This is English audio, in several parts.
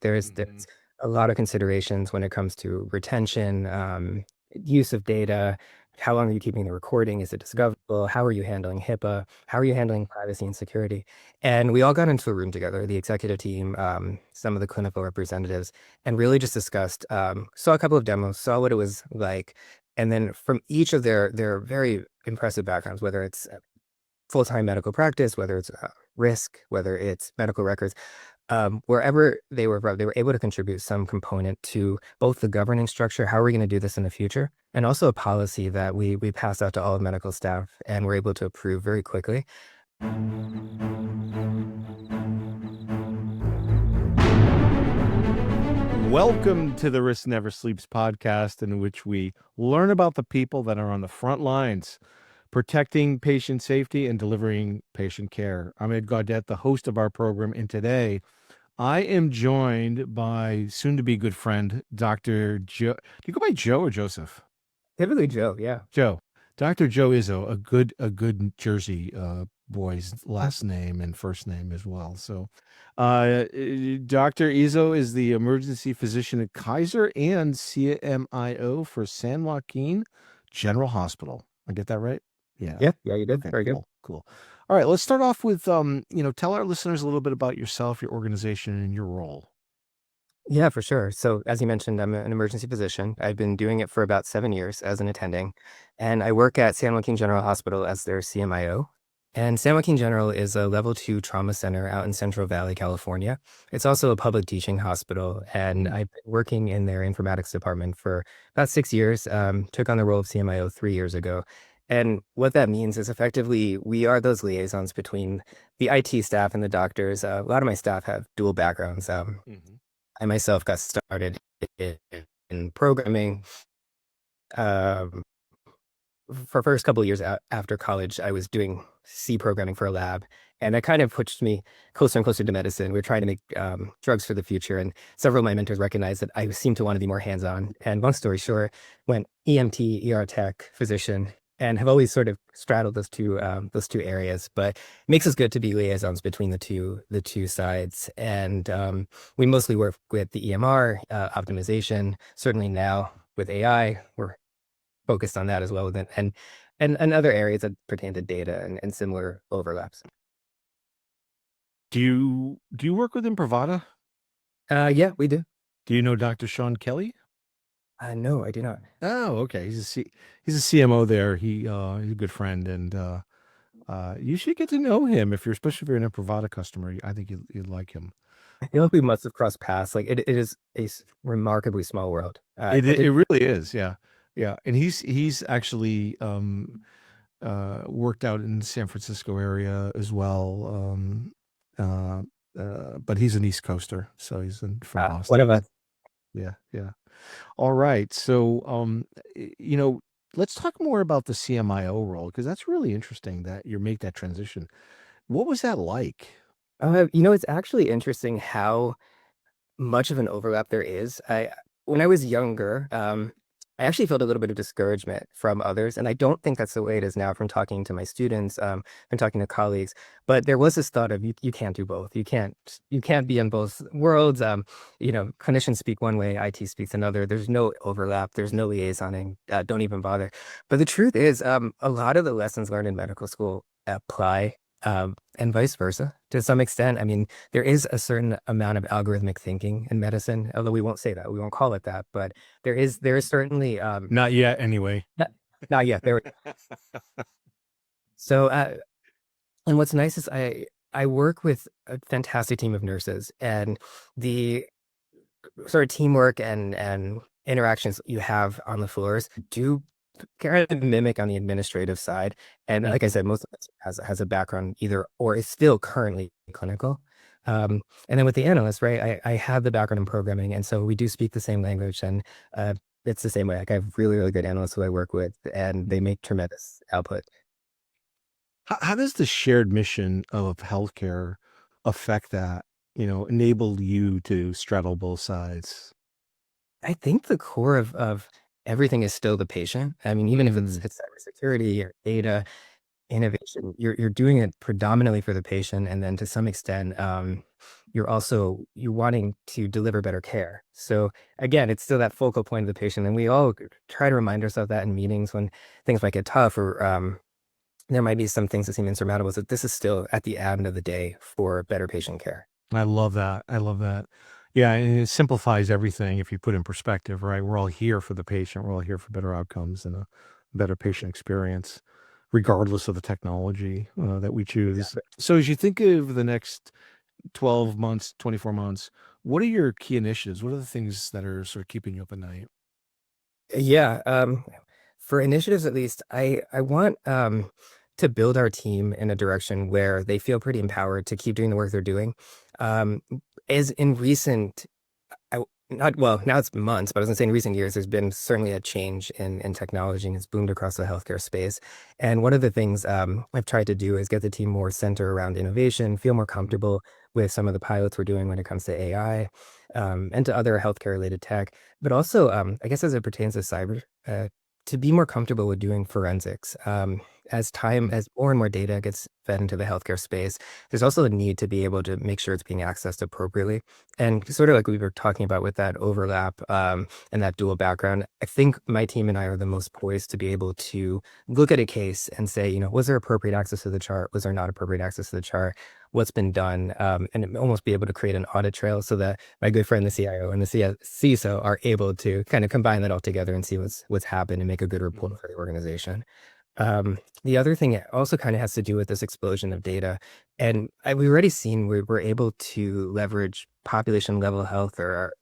There's a lot of considerations when it comes to retention, use of data. How long are you keeping the recording? Is it discoverable? How are you handling HIPAA? How are you handling privacy and security? And we all got into a room together, the executive team, some of the clinical representatives, and really just discussed, saw a couple of demos, saw what it was like. And then from each of their very impressive backgrounds, whether it's full-time medical practice, whether it's risk, whether it's medical records, wherever they were from, they were able to contribute some component to both the governing structure, how are we going to do this in the future, and also a policy that we pass out to all medical staff and we're able to approve very quickly. Welcome to the Risk Never Sleeps podcast, in which we learn about the people that are on the front lines, protecting patient safety and delivering patient care. I'm Ed Gaudet, the host of our program, and today I am joined by soon-to-be good friend, Dr. Joe. Do you go by Joe or Joseph? Typically Joe, yeah. Joe. Dr. Joe Izzo, a good Jersey boy's last name and first name as well. So Dr. Izzo is the emergency physician at Kaiser and CMIO for San Joaquin General Hospital. I get that right? Yeah, you did. Okay, Very good. Cool. All right, let's start off with tell our listeners a little bit about yourself, your organization, and your role. Yeah, for sure. So as you mentioned, I'm an emergency physician. I've been doing it for about 7 years as an attending, and I work at San Joaquin General Hospital as their CMIO. And San Joaquin General is a level 2 trauma center out in Central Valley, California. It's also a public teaching hospital, and I've been working in their informatics department for about 6 years. Took on the role of CMIO 3 years ago. And what that means is effectively we are those liaisons between the IT staff and the doctors. A lot of my staff have dual backgrounds. I myself got started in programming. For first couple of years after college, I was doing C programming for a lab, and that kind of pushed me closer and closer to medicine. We're trying to make drugs for the future, and several of my mentors recognized that I seemed to want to be more hands-on. And long story short, went EMT, ER tech, physician, and have always sort of straddled those two areas. But it makes us good to be liaisons between the two sides. And we mostly work with the EMR optimization. Certainly now with AI, we're focused on that as well, and other areas that pertain to data and similar overlaps. Do you work with Imprivata? Yeah, we do. Do you know Dr. Sean Kelly? No, I do not. Oh, okay. He's a CMO there. He's a good friend, and you should get to know him especially if you're an Imprivata customer. I think you'd like him. I feel like we must have crossed paths. Like it is a remarkably small world. It really is. Yeah. And he's actually worked out in the San Francisco area as well. But he's an East Coaster, so he's from Boston. One of us. Yeah. All right. So, let's talk more about the CMIO role, because that's really interesting that you make that transition. What was that like? It's actually interesting how much of an overlap there is. When I was younger, I actually felt a little bit of discouragement from others, and I don't think that's the way it is now from talking to my students, from talking to colleagues. But there was this thought of you can't do both. You can't be in both worlds. Clinicians speak one way, IT speaks another. There's no overlap. There's no liaisoning. Don't even bother. But the truth is, a lot of the lessons learned in medical school apply, and vice versa to some extent. I mean, there is a certain amount of algorithmic thinking in medicine, although we won't say that, we won't call it that, but there is certainly Not yet, anyway. not yet. So, and what's nice is I work with a fantastic team of nurses, and the sort of teamwork and interactions you have on the floors do kind of mimic on the administrative side. And like I said, most of it has a background either or is still currently clinical. And then with the analysts, right, I have the background in programming, and so we do speak the same language, and it's the same way. Like I have really, really good analysts who I work with, and they make tremendous output. How does the shared mission of healthcare affect that, enable you to straddle both sides? I think the core of everything is still the patient. I mean, even if it's cybersecurity or data innovation, you're doing it predominantly for the patient, and then to some extent, you're wanting to deliver better care. So again, it's still that focal point of the patient, and we all try to remind ourselves of that in meetings when things might get tough or there might be some things that seem insurmountable. So this is still at the end of the day for better patient care. I love that. I love that. Yeah, and it simplifies everything if you put in perspective, right? We're all here for the patient. We're all here for better outcomes and a better patient experience, regardless of the technology that we choose. So as you think of the next 12 months, 24 months, what are your key initiatives? What are the things that are sort of keeping you up at night? Yeah, for initiatives at least, I want to build our team in a direction where they feel pretty empowered to keep doing the work they're doing. Um, as in recent I not well, now it's months, but I was gonna say in recent years, there's been certainly a change in technology, and it's boomed across the healthcare space. And one of the things I've tried to do is get the team more centered around innovation, feel more comfortable with some of the pilots we're doing when it comes to AI, and to other healthcare related tech, but also I guess as it pertains to cyber, to be more comfortable with doing forensics. As more and more data gets fed into the healthcare space, there's also a need to be able to make sure it's being accessed appropriately. And sort of like we were talking about with that overlap, and that dual background, I think my team and I are the most poised to be able to look at a case and say, was there appropriate access to the chart? Was there not appropriate access to the chart? What's been done? And almost be able to create an audit trail so that my good friend, the CIO and the CISO are able to kind of combine that all together and see what's happened and make a good report for the organization. The other thing also kind of has to do with this explosion of data. And we've already seen we're able to leverage population level health or,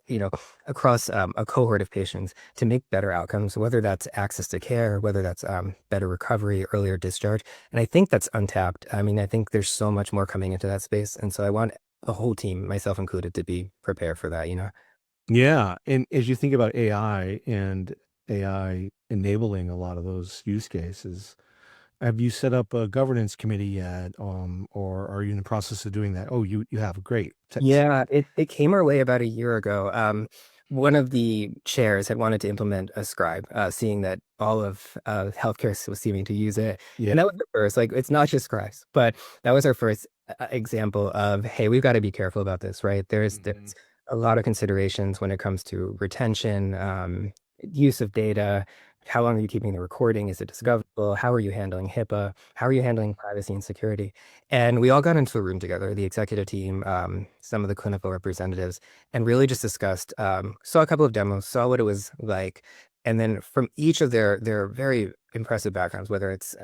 across a cohort of patients to make better outcomes, whether that's access to care, whether that's better recovery, earlier discharge. And I think that's untapped. I mean, I think there's so much more coming into that space. And so I want the whole team, myself included, to be prepared for that. Yeah, and as you think about AI and AI enabling a lot of those use cases, have you set up a governance committee yet, or are you in the process of doing that? Oh, you have. Great. Yeah, it came our way about a year ago. One of the chairs had wanted to implement a scribe, seeing that all of healthcare was seeming to use it, Yeah. and that was the first. Like, it's not just scribes, but that was our first example of, hey, we've got to be careful about this, right? There's Mhm. a lot of considerations when it comes to retention, use of data. How long are you keeping the recording? Is it discoverable? How are you handling HIPAA? How are you handling privacy and security? And we all got into a room together, the executive team, some of the clinical representatives, and really just discussed, saw a couple of demos, saw what it was like. And then from each of their very impressive backgrounds, whether it's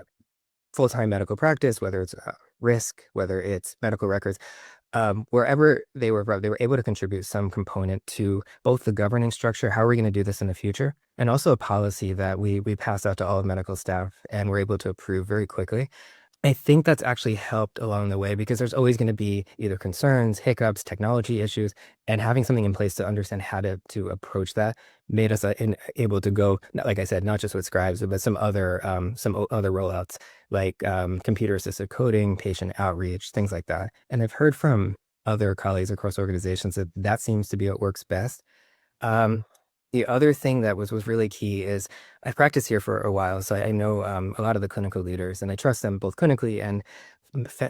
full-time medical practice, whether it's risk, whether it's medical records, wherever they were from, they were able to contribute some component to both the governing structure, how are we going to do this in the future, and also a policy that we pass out to all medical staff and we're able to approve very quickly. I think that's actually helped along the way because there's always gonna be either concerns, hiccups, technology issues, and having something in place to understand how to approach that made us, able to go, like I said, not just with scribes, but some other rollouts like, computer-assisted coding, patient outreach, things like that. And I've heard from other colleagues across organizations that that seems to be what works best. Um, the other thing that was really key is I've practiced here for a while, so I know a lot of the clinical leaders, and I trust them both clinically and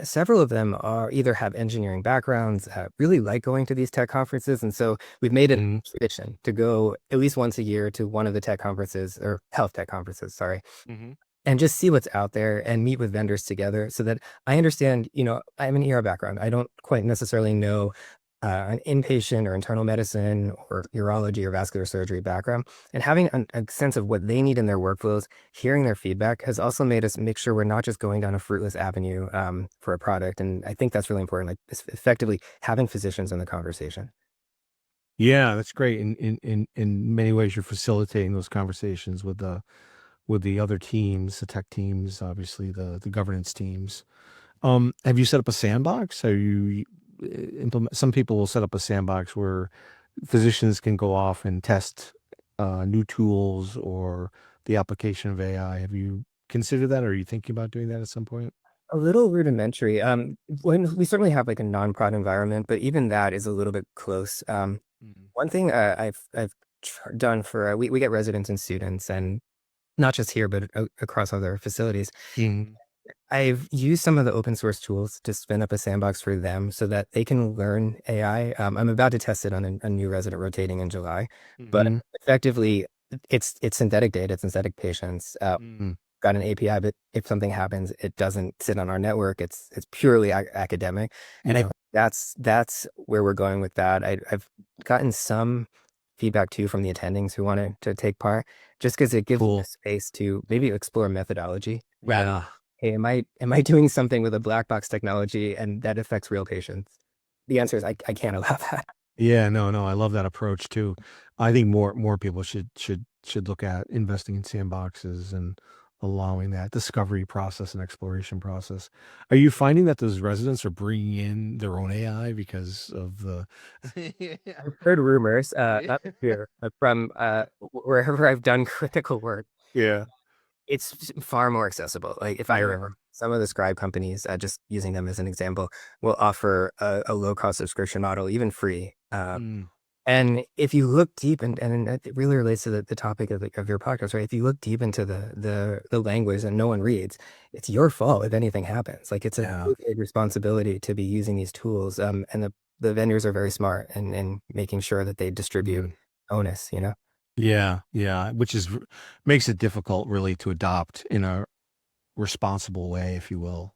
several of them are either have engineering backgrounds, really like going to these tech conferences, and so we've made it Mhm. a tradition to go at least once a year to one of the tech conferences or health tech conferences, sorry, Mhm. and just see what's out there and meet with vendors together so that I understand, I have an ER background. I don't quite necessarily know an inpatient or internal medicine or urology or vascular surgery background. And having a sense of what they need in their workflows, hearing their feedback has also made us make sure we're not just going down a fruitless avenue for a product. And I think that's really important, like effectively having physicians in the conversation. Yeah, that's great. In many ways, you're facilitating those conversations with the other teams, the tech teams, obviously the governance teams. Have you set up a sandbox? Are you implement? Some people will set up a sandbox where physicians can go off and test new tools or the application of AI. Have you considered that, or are you thinking about doing that at some point? A little rudimentary. When we certainly have like a non-prod environment, but even that is a little bit close. Mhm. One thing I've done for we get residents and students, and not just here, but across other facilities. Mhm. I've used some of the open source tools to spin up a sandbox for them so that they can learn AI. I'm about to test it on a new resident rotating in July, but Hmm. effectively, it's synthetic data, it's synthetic patients. Mm. Got an API, but if something happens, it doesn't sit on our network. It's purely academic, and I Yeah. think that's where we're going with that. I've gotten some feedback too from the attendings who wanted to take part, just because it gives them a Cool. space to maybe explore methodology rather Yeah. hey, am I doing something with a black box technology and that affects real patients? The answer is I can't allow that. Yeah, no, no, I love that approach too. I think more people should look at investing in sandboxes and allowing that discovery process and exploration process. Are you finding that those residents are bringing in their own AI because of the Yeah. I've heard rumors, not here, but from wherever I've done critical work, Yeah. it's far more accessible. Like if I Yeah. remember, some of the scribe companies, just using them as an example, will offer a low cost subscription model, even free. Mm, And if you look deep and it really relates to the topic of your podcast, right? If you look deep into the language and no one reads, it's your fault if anything happens. Like it's a yeah. big responsibility to be using these tools. And the vendors are very smart in making sure that they distribute Mm. onus, you know? Yeah, yeah, which is makes it difficult really to adopt in a responsible way, if you will.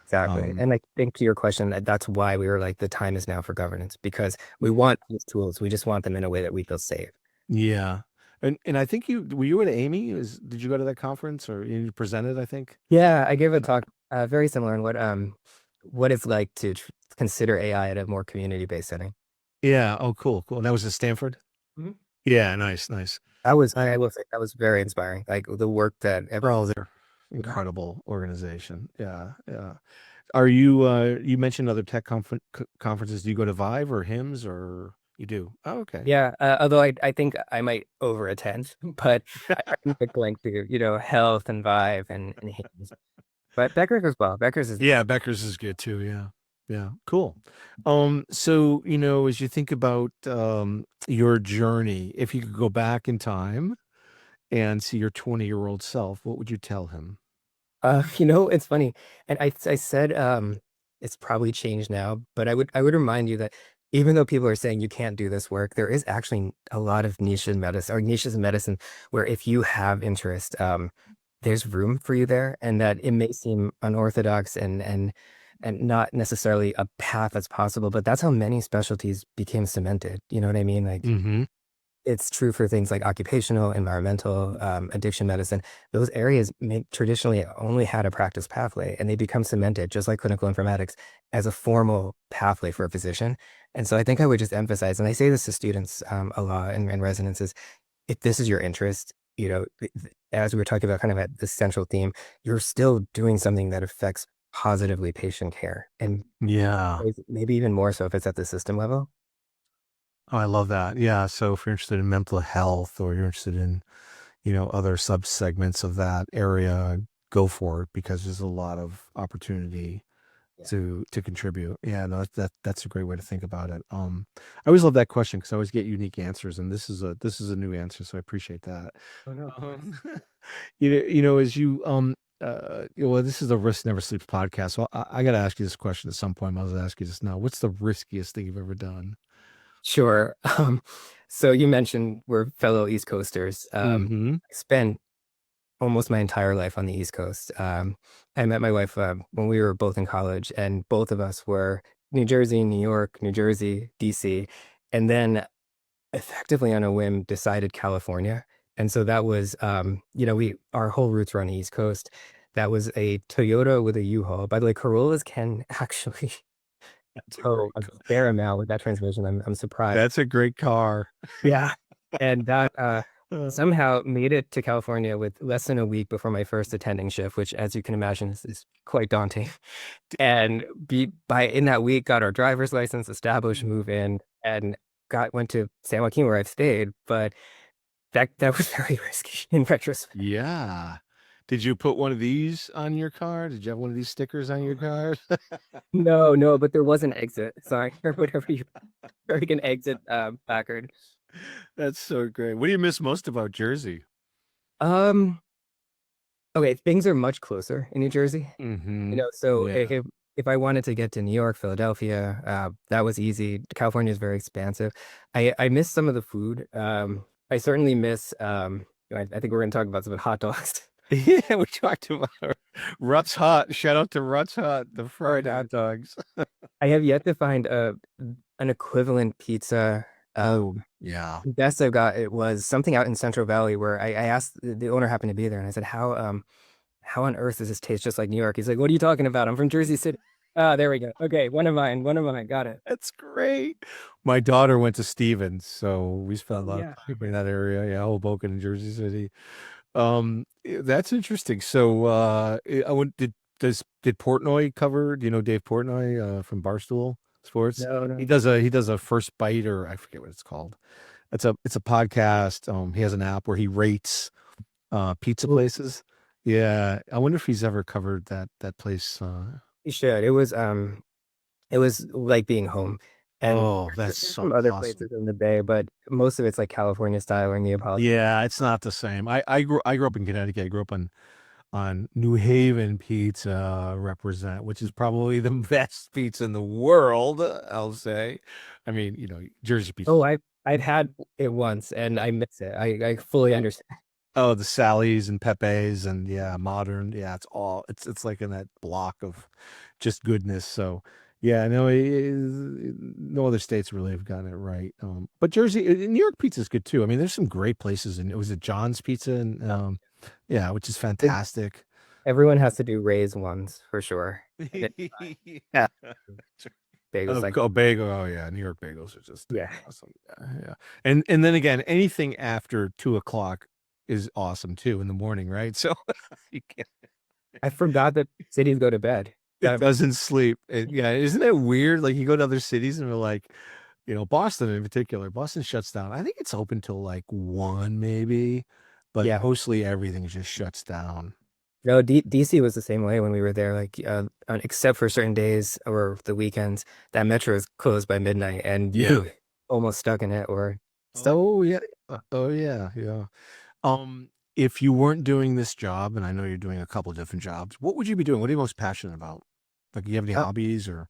Exactly. Um, And I think to your question, that's why we were like, the time is now for governance because we want these tools. We just want them in a way that we feel safe. yeah. And I think you were you at Amy? Did you go to that conference or you presented, I think? Yeah, I gave a talk very similar in what it's like to consider AI at a more community-based setting. Yeah. Oh, cool, cool. That was at Stanford? Mhm. Yeah, nice, nice. I will say that was very inspiring. Like the work that Oh, they're yeah. incredible organization. Yeah, yeah. Are you you mentioned other tech conferences. Do you go to Vive or HIMSS or you do? Oh, okay. Yeah, although I think I might over attend, but I think it's going to, health and Vive and Haynes. But Becker's as well. Becker's is Yeah, Becker's is good too. Yeah. Yeah. Cool. So, as you think about your journey, if you could go back in time and see your 20-year-old self, what would you tell him? it's funny. And I said it's probably changed now, but I would remind you that even though people are saying you can't do this work, there is actually a lot of niches in medicine where if you have interest, there's room for you there, and that it may seem unorthodox and not necessarily a path that's possible, but that's how many specialties became cemented. You know what I mean? Like Mm-hmm. it's true for things like occupational, environmental, addiction medicine. Those areas traditionally only had a practice pathway, and they become cemented, just like clinical informatics, as a formal pathway for a physician. And so I think I would just emphasize, and I say this to students a lot and residents, is if this is your interest, as we were talking about kind of at the central theme, you're still doing something that affects positively patient care, and Yeah. maybe even more so if it's at the system level. Oh, I love that. Yeah. So if you're interested in mental health or you're interested in, other subsegments of that area, go for it because there's a lot of opportunity Yeah. to contribute. Yeah, no, that's a great way to think about it. I always love that question because I always get unique answers, and this is a new answer, so I appreciate that. Oh no. As well, this is the Risk Never Sleeps podcast, so I got to ask you this question at some point. I was ask you just now. What's the riskiest thing you've ever done? Sure. So you mentioned we're fellow East Coasters. Mm-hmm. I spent almost my entire life on the East Coast. I met my wife when we were both in college, and both of us were New Jersey, New York, New Jersey, DC, and then effectively on a whim decided California. And so that was, we our whole roots were on the East Coast. That was a Toyota with a U-Haul. By the way, Corollas can actually That's a tow great a car. fair amount with that transmission. I'm surprised. That's a great car. Yeah. And that Uh, somehow made it to California with less than a week before my first attending shift, which, as you can imagine, is quite daunting. And by in that week, got our driver's license, established, move in, and went to San Joaquin where I've stayed. But that was very risky in retrospect. yeah. Did you put one of these on your car? Did you have one of these stickers on your car? No, no, but there was an exit sign or whatever or like an exit placard. That's so great. What do you miss most about Jersey? Um, Okay, things are much closer in New Jersey. Mm-hmm. So Yeah. if I wanted to get to New York, Philadelphia, that was easy. California is very expansive. I miss some of the food. I certainly miss. I think we're going to talk about some hot dogs. Yeah, we talked about Rutt's Hot. Shout out to Rutt's Hot, the fried hot dogs. I have yet to find an equivalent pizza. Oh, yeah. The best I've got it was something out in Central Valley where I asked the owner happened to be there and I said how on earth does this taste just like New York? He's like, what are you talking about? I'm from Jersey City. Ah, there we go. Okay, one of mine. Got it. That's great. My daughter went to Stevens, so we spent a Oh lot of yeah. time in that area. Yeah, Hoboken and Jersey City. That's interesting. So, I went, did Portnoy cover? Do you know Dave Portnoy from Barstool Sports? No, He no. does a first bite, or I forget what it's called. It's a podcast. He has an app where he rates pizza Ooh, places. Yeah, I wonder if he's ever covered that place. you should. It was like being home. And Oh, that's there's so some other awesome. places in the Bay, but most of it's like California style or Neapolitan. Yeah, it's not the same. I grew up in Connecticut. I grew up on New Haven pizza represent, which is probably the best pizza in the world, I'll say. I mean, Jersey pizza. Oh, I've had it once and I miss it. I fully understand. Oh, the Sally's and Pepe's and yeah, modern. Yeah, it's like in that block of just goodness. So yeah, no, no other states really have gotten it right. But New York pizza is good too. I mean, there's some great places, and it was at John's Pizza, and yeah, which is It- fantastic. Everyone has to do raise ones for sure. And then Yeah. bagels like Bagel. Oh yeah, New York bagels are just yeah. awesome. Yeah, yeah. And then again, anything after 2 o'clock is awesome too in the morning, right? So you can't, I forgot that cities go to bed. it That doesn't sleep. Yeah, isn't it weird? Like you go to other cities and they're like, Boston in particular. Boston shuts down. I think it's open till like 1 maybe, but yeah. mostly everything just shuts down. No, DC was the same way when we were there. Like, except for certain days or the weekends, that metro is closed by midnight, and Yeah. you almost stuck in it or stuck. Oh yeah. Oh yeah. Yeah. If you weren't doing this job, and I know you're doing a couple of different jobs, what would you be doing? What are you most passionate about? Like, you have any Uh, hobbies or?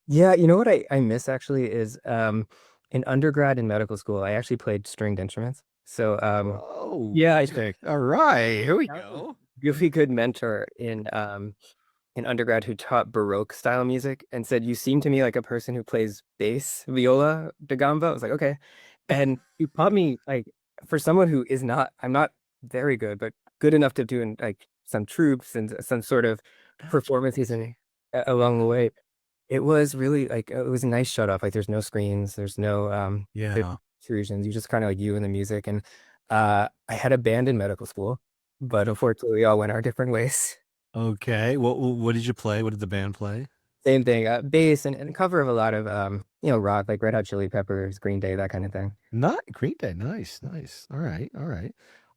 yeah, you know what I miss actually is in undergrad in medical school, I actually played stringed instruments. So Oh, yeah, sick. All right, here we I had a go. really good mentor in undergrad who taught baroque style music and said, "You seem to me like a person who plays bass, viola da gamba." I was like, "Okay." And he taught me like for someone who is not, I'm not very good, but good enough to do in like some troops and some sort of That's performances crazy. and along the way. It was really like it was a nice shut off. Like there's no screens, there's no Yeah. intrusions. You just kind of like you and the music. And I had a band in medical school, but unfortunately we all went our different ways. Okay. What did you play? What did the band play? Same thing, bass and cover of a lot of rock like Red Hot Chili Peppers, Green Day, that kind of thing. Not Green Day. Nice, nice. All right, all right.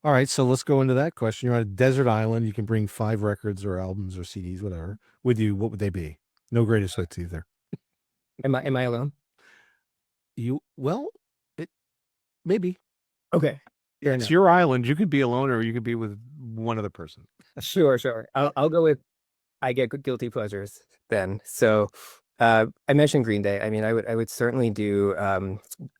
All right, so let's go into that question. You're on a desert island. You can bring 5 records or albums or CDs, whatever, with you. What would they be? No greatest hits either. Am I alone? Well, it maybe. Okay, fair It's enough. your island. You could be alone or you could be with one other person. Sure, sure. I'll go with I get guilty pleasures then. So I mentioned Green Day. I mean, I would certainly do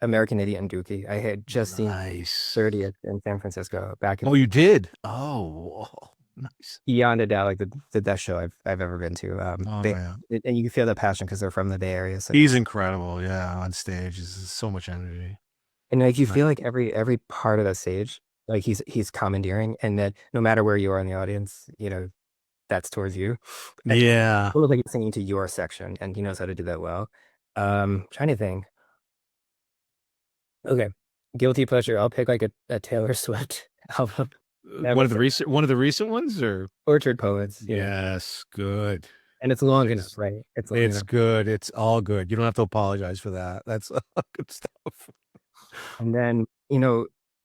American Idiot and Dookie. I had just seen Nice. 30th in San Francisco back in Oh, you did? Oh, nice. beyond a doubt, like the best show I've ever been to. Oh They man. and you can feel the passion because they're from the Bay Area. So He's incredible. Yeah, on stage is so much energy. and like you Right. feel like every part of the stage, like he's commandeering, and that no matter where you are in the audience, that's towards you. And Yeah. almost like he's singing to your section, and he knows how to do that well. Trying to think. Okay, guilty pleasure. I'll pick like a Taylor Swift album. One Never of the say recent ones or Orchard Poets. yes, good. And it's long enough, Nice. right? It's long It's enough. good. It's all good. You don't have to apologize for that. That's good stuff. And then,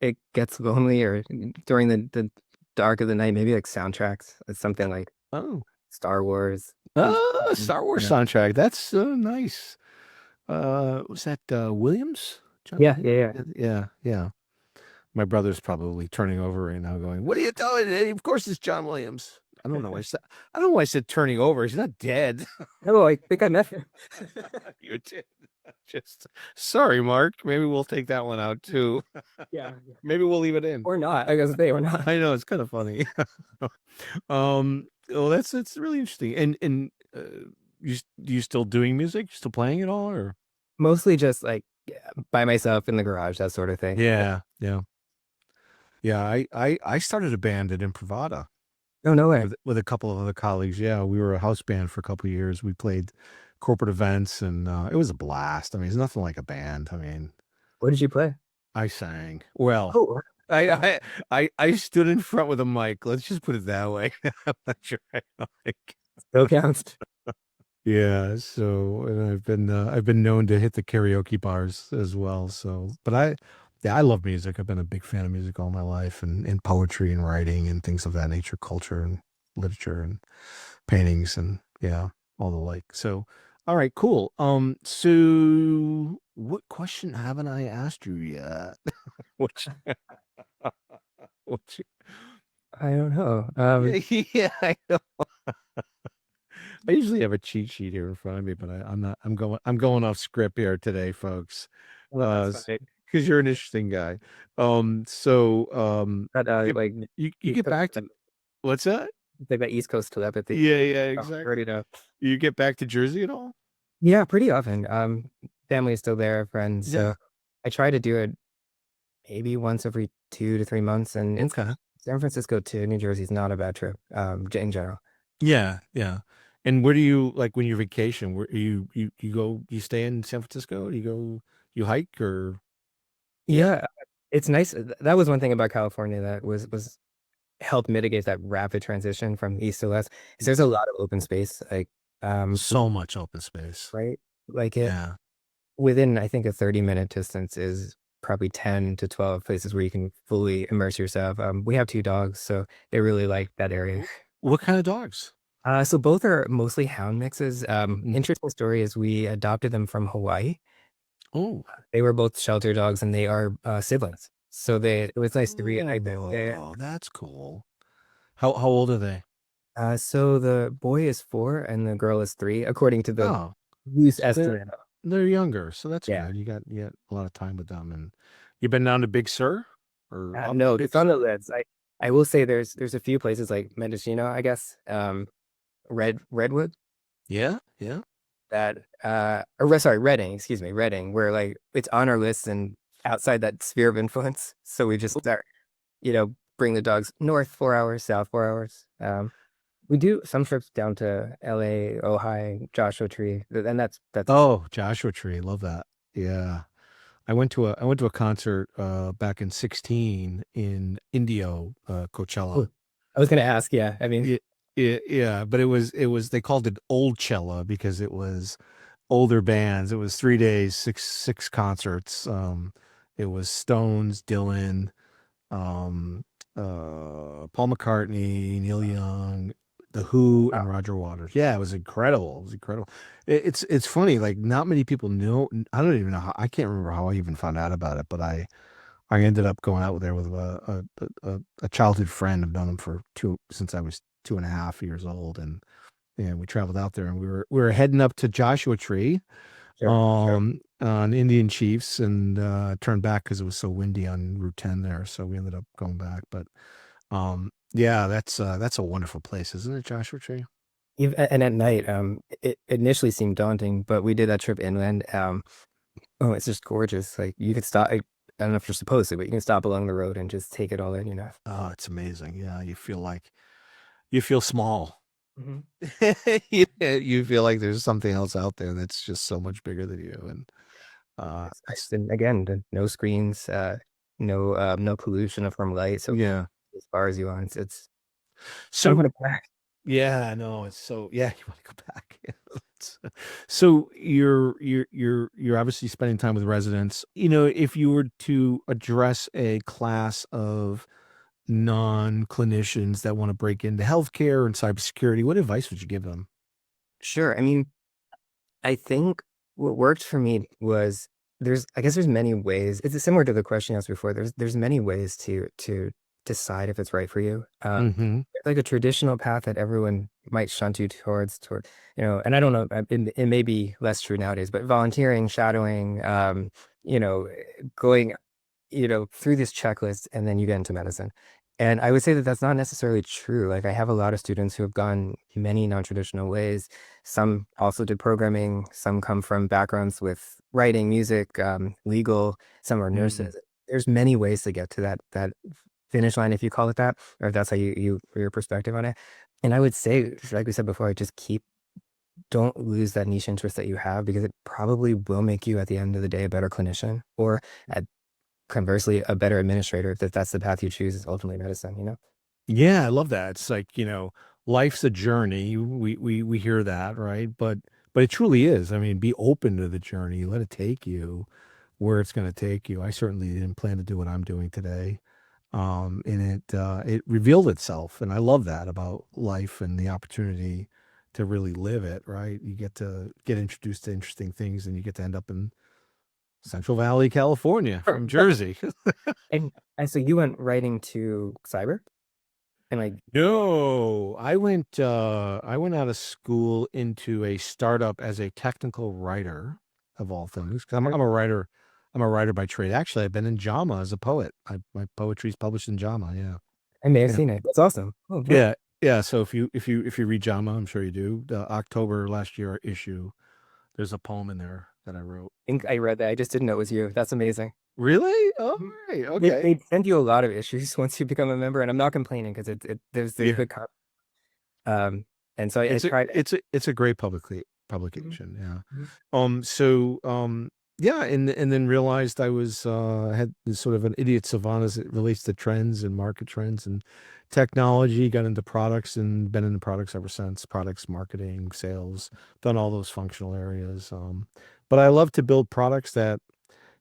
it gets lonely or during the dark of the night, maybe like soundtracks. It's something like Oh. Star Wars. Things Star you Wars know. soundtrack. That's nice. Was that Williams? John Yeah, yeah, Williams? yeah. Yeah, yeah. My brother's probably turning over right now, going, "What are you doing? Of course it's John Williams." I don't know why I said. I don't know why I said turning over. He's not dead. No, I think I met him. You did. Just sorry, Mark. Maybe we'll take that one out too. Yeah. Maybe we'll leave it in. Or not. I guess they or not. I know it's kind of funny. Well, that's really interesting. And you still doing music? You still playing it all, or? Mostly just like by myself in the garage, that sort of thing. Yeah, yeah, yeah. I started a band at Improvada Oh, no way. with a couple of other colleagues. Yeah, we were a house band for a couple of years. We played corporate events, and it was a blast. I mean, it's nothing like a band. I mean, What did you play? I sang. Well, Oh, I stood in front with a mic. Let's just put it that way. I'm not sure I like. still counts. Yeah, so and I've been known to hit the karaoke bars as well. So, but yeah, I love music. I've been a big fan of music all my life, and poetry and writing and things of that nature, culture and literature and paintings and yeah, all the like. So, all right, cool. So what question haven't I asked you yet? Which, which, I don't know. yeah, I know. I usually have a cheat sheet here in front of me, but I'm not. I'm going off script here today, folks. Well, that's fine. Because you're an interesting guy. So But you like you get back to what's that? like that East Coast telepathy. Yeah, yeah, Oh, I exactly. already know. You get back to Jersey at all? Yeah, pretty often. Family is still there, friends. Yeah. So I try to do it maybe once every 2 to 3 months. And it's Okay. San Francisco to New Jersey is not a bad trip, in general. Yeah, yeah. And where do you like when you vacation? Where you stay in San Francisco? You hike or Yeah, it's nice. That was one thing about California that was helped mitigate that rapid transition from east to west. Is there's a lot of open space, like so much open space? right, like it Yeah. within I think a 30-minute distance is probably 10 to 12 places where you can fully immerse yourself. We have 2 dogs, so they really like that area. What kind of dogs? So both are mostly hound mixes. Interesting story is we adopted them from Hawaii. Oh. They were both shelter dogs, and they are siblings. So it was nice to reunite them. Oh, that's cool. How old are they? So the boy is 4 and the girl is 3, according to the Oh, loose so estimate. they're younger, so that's Yeah. good. You got a lot of time with them, and you've been down to Big Sur or up No, Big it's on Sur? the list. I will say there's a few places like Mendocino, I guess, Redwood Yeah, yeah. that sorry, Redding, excuse me, Redding, where like it's on our list and outside that sphere of influence. So we just start, bring the dogs north 4 hours, south 4 hours. We do some trips down to LA, Ojai, Joshua Tree, and that's Oh, Joshua Tree, love that. Yeah. I went to a concert back in 16 in Indio, Coachella. oh, I was gonna ask, yeah. I mean, Yeah, but it was they called it Old Cella because it was older bands. It was 3 days, six concerts. It was Stones, Dylan, um, Paul McCartney, Neil Young, The Who, and Roger Waters. Yeah, it was incredible. It was incredible. It's funny, like not many people know. I don't even know how. I can't remember how I even found out about it, but I ended up going out there with a childhood friend. I've known him for since I was 2.5 years old, and we traveled out there, and we were heading up to Joshua Tree, sure. on Indian Chiefs, and turned back because it was so windy on Route 10 there. So we ended up going back. But yeah, that's a wonderful place, isn't it, Joshua Tree? And at night, it initially seemed daunting, but we did that trip inland. Oh, it's just gorgeous. Like you could stop. I don't know if you're supposed to, but you can stop along the road and just take it all in. Oh, it's amazing. Yeah, you feel small. Mhm. You feel like there's something else out there that's just so much bigger than you, and It's nice. And again, no screens, no pollution from light. So yeah. as far as you want, it's. I don't So want to back. yeah, I know it's so yeah. You want to go back. So you're obviously spending time with residents. If you were to address a class of non-clinicians that want to break into healthcare and cybersecurity, what advice would you give them? Sure. I mean, I think what worked for me was I guess there's many ways. It's similar to the question you asked before. There's many ways to decide if it's right for you. Mm-hmm. There's like a traditional path that everyone might shunt you toward, and I don't know, it may be less true nowadays, but volunteering, shadowing, you know, going through this checklist and then you get into medicine. And I would say that that's not necessarily true. Like I have a lot of students who have gone many non-traditional ways. Some also did programming. Some come from backgrounds with writing, music, legal. Some are Mm. nurses. There's many ways to get to that finish line, if you call it that, or if that's how you your perspective on it. And I would say, like we said before, just don't lose that niche interest that you have because it probably will make you at the end of the day a better clinician or at conversely, a better administrator if that's the path you choose is ultimately medicine. Yeah, I love that. It's like, life's a journey. We hear that, right? But it truly is. I mean, be open to the journey. Let it take you where it's going to take you. I certainly didn't plan to do what I'm doing today. And it revealed itself, and I love that about life and the opportunity to really live it, right? You get to get introduced to interesting things, and you get to end up in Central Valley, California Sure, from sure. Jersey. And so you went writing to cyber and like No, I went out of school into a startup as a technical writer of all things. 'Cause I'm a writer. I'm a writer by trade. Actually, I've been in JAMA as a poet. My poetry's published in JAMA. Yeah. I may have Yeah. seen it. That's awesome. Oh, look. Yeah. Yeah. So if you read JAMA, I'm sure you do. The October last year issue, there's a poem in there that I wrote. I think I read that. I just didn't know it was you. That's amazing. Really? Oh, Mhm. right. They Okay. they send you a lot of issues once you become a member, and I'm not complaining because there's Yeah. good um and so I It's a tried. it's a it's a great Mhm, publication. Yeah. mhm. Yeah, and then realized I had this sort of an idiot savant as it relates to trends and market trends and technology, got into products and been in the products ever since, products, marketing, sales, done all those functional areas. But I love to build products that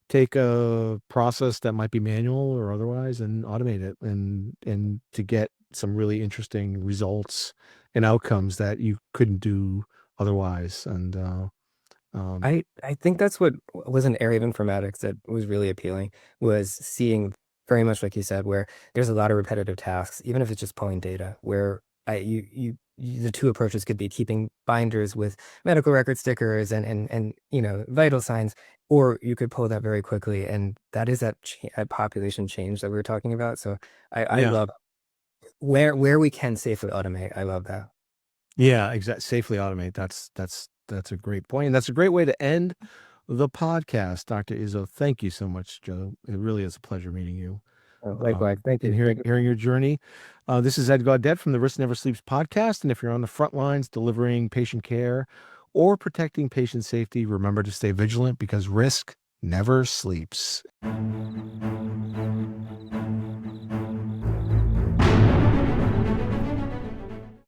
take a process that might be manual or otherwise and automate it and to get some really interesting results and outcomes that you couldn't do otherwise. And um, I think that's what was an area of informatics that was really appealing was seeing very much like you said, where there's a lot of repetitive tasks, even if it's just pulling data, where the two approaches could be keeping binders with medical record stickers and vital signs, or you could pull that very quickly, and that is that population change that we were talking about. So I yeah, love where we can safely automate. I love that. yeah, exactly. Safely automate. That's a great point, and that's a great way to end the podcast, Dr. Izzo. Thank you so much, Joe. It really is a pleasure meeting you. Likewise, thank And you. hearing Thank you. hearing your journey. This is Ed Gaudet from the Risk Never Sleeps podcast. And if you're on the front lines delivering patient care or protecting patient safety, remember to stay vigilant because risk never sleeps.